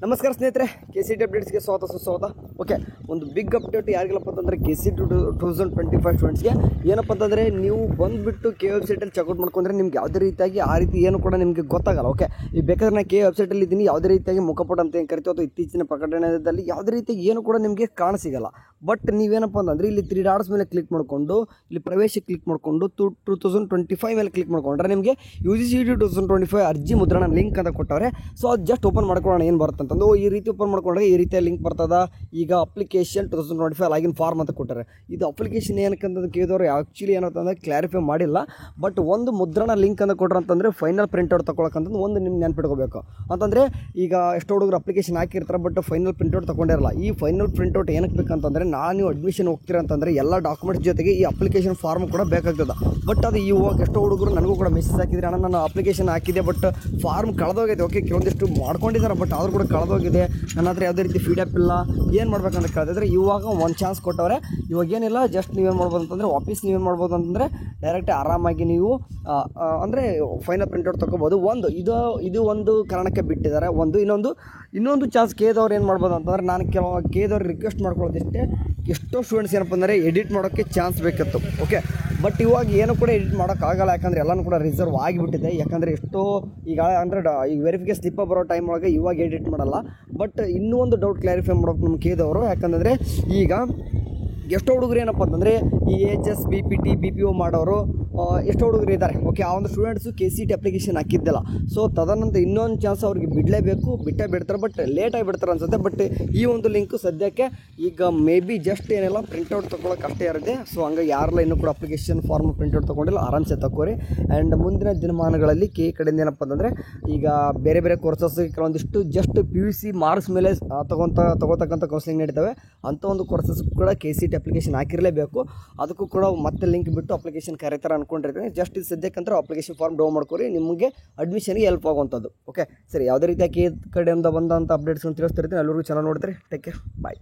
ನಮಸ್ಕಾರ ಸ್ನೇಹಿತರೆ, K C T ಅಪ್ಡೇಟ್ಸ್ಗೆ ಸ್ವಾಗತ ಸುಸ್ವಾಗತ. ಓಕೆ, ಒಂದು ಬಿಗ್ ಅಪ್ಡೇಟ್ ಯಾರಿಗಲ್ಲಪ್ಪ ಅಂತಂದರೆ ಕೆ ಸಿ ಟಿ 2025 ಸ್ಟೂಡೆಂಟ್ಸ್ಗೆ ಏನಪ್ಪ ಅಂತಂದರೆ, ನೀವು ಬಂದುಬಿಟ್ಟು ಕೆ ವೆಬ್ಸೈಟಲ್ಲಿ ಚೆಕ್ಔಟ್ ಮಾಡ್ಕೊಂಡ್ರೆ ನಿಮ್ಗೆ ಯಾವುದೇ ರೀತಿಯಾಗಿ ಆ ರೀತಿ ಏನು ಕೂಡ ನಿಮಗೆ ಗೊತ್ತಾಗಲ್ಲ. ಓಕೆ, ಈ ಬೇಕಾದ್ರೆ ನಾನು ಕೆ ವೆಬ್ಸೈಟಲ್ಲಿ ಇದ್ದೀನಿ, ಯಾವುದೇ ರೀತಿಯಾಗಿ ಮುಖಪುಟ ಅಂತ ಏನು ಕರಿತೀವಿ ಅಥವಾ ಇತ್ತೀಚಿನ ಪ್ರಕಟಣೆಯಲ್ಲಿ ಯಾವುದೇ ರೀತಿಯಾಗಿ ಏನು ಕೂಡ ನಿಮಗೆ ಕಾಣಿಸಿಗಲ್ಲ. ಬಟ್ ನೀವೇನಪ್ಪ ಅಂತಂದರೆ ಇಲ್ಲಿ 3 ಡಾಟ್ಸ್ ಮೇಲೆ ಕ್ಲಿಕ್ ಮಾಡಿಕೊಂಡು ಇಲ್ಲಿ ಪ್ರವೇಶ ಕ್ಲಿಕ್ ಮಾಡಿಕೊಂಡು 2025 ಮೇಲೆ ಕ್ಲಿಕ್ ಮಾಡ್ಕೊಂಡ್ರೆ ನಿಮಗೆ UGC 2025 ಅರ್ಜಿ ಮುದ್ರಣ ಲಿಂಕ್ ಅಂತ ಕೊಟ್ಟವ್ರೆ. ಸೊ ಅದು ಜಸ್ಟ್ ಓಪನ್ ಮಾಡ್ಕೊಳ್ಳೋಣ ಏನು ಬರುತ್ತೆ ಅಂತಂದು. ಈ ರೀತಿ ಓಪನ್ ಮಾಡ್ಕೊಂಡ್ರೆ ಈ ರೀತಿಯ ಲಿಂಕ್ ಬರ್ತದ. ಈಗ ಅಪ್ಲಿಕೇಶನ್ 2025 ಲಾಗಿನ್ ಫಾರ್ಮ್ ಅಂತ ಕೊಟ್ಟಾರೆ. ಇದು ಅಪ್ಲಿಕೇಶನ್ ಏನಕ್ಕಂತಂದು ಕೇಳಿದವರು ಆ್ಯಕ್ಚುಲಿ ಏನಂತಂದರೆ ಕ್ಲಾರಿಫೈ ಮಾಡಿಲ್ಲ. ಬಟ್ ಒಂದು ಮುದ್ರಣ ಲಿಂಕ್ ಅಂತ ಕೊಟ್ಟರು ಅಂತಂದರೆ ಫೈನಲ್ ಪ್ರಿಂಟ್ಔಟ್ ತೊಗೊಳಕ್ಕಂತಂದು ಒಂದು ನಿಮ್ಮ ನೆನ್ಪಿಟ್ಕೋಬೇಕು ಅಂತಂದರೆ, ಈಗ ಎಷ್ಟೋ ಹುಡುಗರು ಅಪ್ಲಿಕೇಶನ್ ಹಾಕಿರ್ತಾರೆ ಬಟ್ ಫೈನಲ್ ಪ್ರಿಂಟ್ಔಟ್ ತೊಗೊಂಡಿರಲ್ಲ. ಈ ಫೈನಲ್ ಪ್ರಿಂಟ್ಔಟ್ ಏನಕ್ಕೆ ಬೇಕಂತಂದರೆ, ನೀವು ಅಡ್ಮಿಷನ್ ಹೋಗ್ತೀರ ಅಂತಂದರೆ ಎಲ್ಲ ಡಾಕ್ಯುಮೆಂಟ್ಸ್ ಜೊತೆಗೆ ಈ ಅಪ್ಲಿಕೇಶನ್ ಫಾರ್ಮ್ ಕೂಡ ಬೇಕಾಗ್ತದೆ. ಬಟ್ ಅದು ಇವಾಗ ಎಷ್ಟೋ ಹುಡುಗರು ನನಗೂ ಕೂಡ ಮೆಸೇಜ್ ಹಾಕಿದ್ರೆ, ಅಣ್ಣ ನಾನು ಅಪ್ಲಿಕೇಶನ್ ಹಾಕಿದೆ ಬಟ್ ಫಾರ್ಮ್ ಕಳೆದೋಗಿದೆ. ಓಕೆ, ಕೆಲವೊಂದಿಷ್ಟು ಮಾಡ್ಕೊಂಡಿದ್ದಾರೆ ಬಟ್ ಆದರೂ ಕೂಡ ಕಳೆದೋಗಿದೆ, ನನ್ನ ಹತ್ರ ಯಾವುದೇ ರೀತಿ ಫೀಡ್ಬ್ಯಾಕ್ ಇಲ್ಲ, ಏನು ಮಾಡ್ಬೇಕಂತ ಕೇಳಿದ್ರೆ ಇವಾಗ ಒಂದು ಚಾನ್ಸ್ ಕೊಟ್ಟವ್ರೆ. ಇವಾಗ ಏನಿಲ್ಲ, ಜಸ್ಟ್ ನೀವೇನು ಮಾಡ್ಬೋದು ಅಂತಂದರೆ ವಾಪಸ್ ನೀವೇನು ಮಾಡ್ಬೋದು ಅಂತಂದರೆ ಡೈರೆಕ್ಟ್ ಆರಾಮಾಗಿ ನೀವು ಅಂದರೆ ಫೈನಲ್ ಪ್ರಿಂಟ್ಔಟ್ ತೊಗೋಬೋದು. ಇದು ಒಂದು ಕಾರಣಕ್ಕೆ ಬಿಟ್ಟಿದ್ದಾರೆ. ಇನ್ನೊಂದು ಚಾನ್ಸ್ ಕೇದವ್ರು ಏನು ಮಾಡ್ಬೋದು ಅಂತಂದರೆ, ನಾನು ಕೇದವ್ರಿಗೆ ರಿಕ್ವೆಸ್ಟ್ ಮಾಡ್ಕೊಳ್ಳೋದಿಷ್ಟೇ, ಎಷ್ಟೋ ಸ್ಟೂಡೆಂಟ್ಸ್ ಏನಪ್ಪ ಅಂದರೆ ಎಡಿಟ್ ಮಾಡೋಕ್ಕೆ ಚಾನ್ಸ್ ಬೇಕಿತ್ತು. ಓಕೆ, ಬಟ್ ಇವಾಗ ಏನು ಕೂಡ ಎಡಿಟ್ ಮಾಡೋಕ್ಕಾಗಲ್ಲ, ಯಾಕಂದರೆ ಎಲ್ಲನೂ ಕೂಡ ರಿಸರ್ವ್ ಆಗಿಬಿಟ್ಟಿದೆ. ಯಾಕಂದರೆ ಎಷ್ಟೋ ಈಗ ಅಂದರೆ ಈಗ ವೆರಿಫಿಕೇಷನ್ ಸ್ಲಿಪ್ ಬರೋ ಟೈಮ್ ಒಳಗೆ ಇವಾಗ ಎಡಿಟ್ ಮಾಡಲ್ಲ. ಬಟ್ ಇನ್ನೂ ಒಂದು ಡೌಟ್ ಕ್ಲಾರಿಫೈ ಮಾಡೋಕೆ ನಮ್ಮ ಕೇದವರು, ಯಾಕಂದರೆ ಈಗ ಎಷ್ಟೋ ಹುಡುಗರು ಏನಪ್ಪ ಅಂತಂದರೆ ಈ HS BPT BPO ಮಾಡೋರು ಎಷ್ಟೋ ಹುಡುಗರು ಇದ್ದಾರೆ. ಓಕೆ, ಆ ಒಂದು ಸ್ಟೂಡೆಂಟ್ಸು KCET ಅಪ್ಲಿಕೇಶನ್ ಹಾಕಿದ್ದಿಲ್ಲ. ಸೊ ತದನಂತರ ಇನ್ನೊಂದು ಚಾನ್ಸ್ ಅವ್ರಿಗೆ ಬಿಡಲೇಬೇಕು, ಬಿಡ್ತಾರೆ. ಬಟ್ ಲೇಟಾಗಿ ಬಿಡ್ತಾರೆ ಅನ್ಸುತ್ತೆ. ಬಟ್ ಈ ಒಂದು ಲಿಂಕು ಸದ್ಯಕ್ಕೆ ಈಗ ಮೇ ಬಿ ಜಸ್ಟ್ ಏನೆಲ್ಲ ಪ್ರಿಂಟ್ಔಟ್ ತೊಗೊಳಕ್ಕೆ ಅಷ್ಟೇ ಇರುತ್ತೆ. ಸೊ ಹಂಗಾಗಿ ಯಾರೆಲ್ಲ ಇನ್ನೂ ಕೂಡ ಅಪ್ಲಿಕೇಶನ್ ಫಾರ್ಮ್ ಪ್ರಿಂಟ್ಔಟ್ ತೊಗೊಂಡಿಲ್ಲ ಆರಾಮ್ಸೆ ತಗೋರಿ. ಆ್ಯಂಡ್ ಮುಂದಿನ ದಿನಮಾನಗಳಲ್ಲಿ ಕಡೆಯಿಂದ ಏನಪ್ಪ ಅಂತಂದರೆ, ಈಗ ಬೇರೆ ಕೋರ್ಸಸ್ ಕೆಲವೊಂದಿಷ್ಟು ಜಸ್ಟ್ PUC ಮಾರ್ಕ್ಸ್ ಮೇಲೆ ತಗೋತಕ್ಕಂಥ ಕೌನ್ಸಿಲಿಂಗ್ ನಡೀತವೆ. ಅಂಥ ಒಂದು ಕೋರ್ಸಸ್ ಕೂಡ KCET ಅಪ್ಲಿಕೇಶನ್ ಹಾಕಿರಲೇಬೇಕು. ಅದಕ್ಕೂ ಕೂಡ ಮತ್ತೆ ಲಿಂಕ್ ಬಿಟ್ಟು ಅಪ್ಲಿಕೇಶನ್ ಕರೀತಾರೆ ಅನ್ಕೊಂಡಿರ್ತೀನಿ. ಜಸ್ಟ್ ಇದು ಸದ್ಯಕ್ಕಂತ ಅಪ್ಲಿಕೇಶನ್ ಫಾರ್ಮ್ ಡೌನ್ ಮಾಡ್ಕೊರಿ, ನಿಮಗೆ ಅಡ್ಮಿಷನ್ಗೆ ಹೆಲ್ಪ್ ಆಗುವಂಥದ್ದು. ಓಕೆ ಸರಿ, ಯಾವುದೇ ರೀತಿಯಾಗಿ ಕಡೆಯಿಂದ ಬಂದಂಥ ಅಪ್ಡೇಟ್ಸ್ ಅಂತ ತಿಳಿಸ್ತಿರ್ತೀನಿ. ಎಲ್ಲರಿಗೂ ಚೆನ್ನಾಗಿ ನೋಡ್ತಾರೆ. ಟೇಕ್ ಕೇರ್, ಬಾಯ್.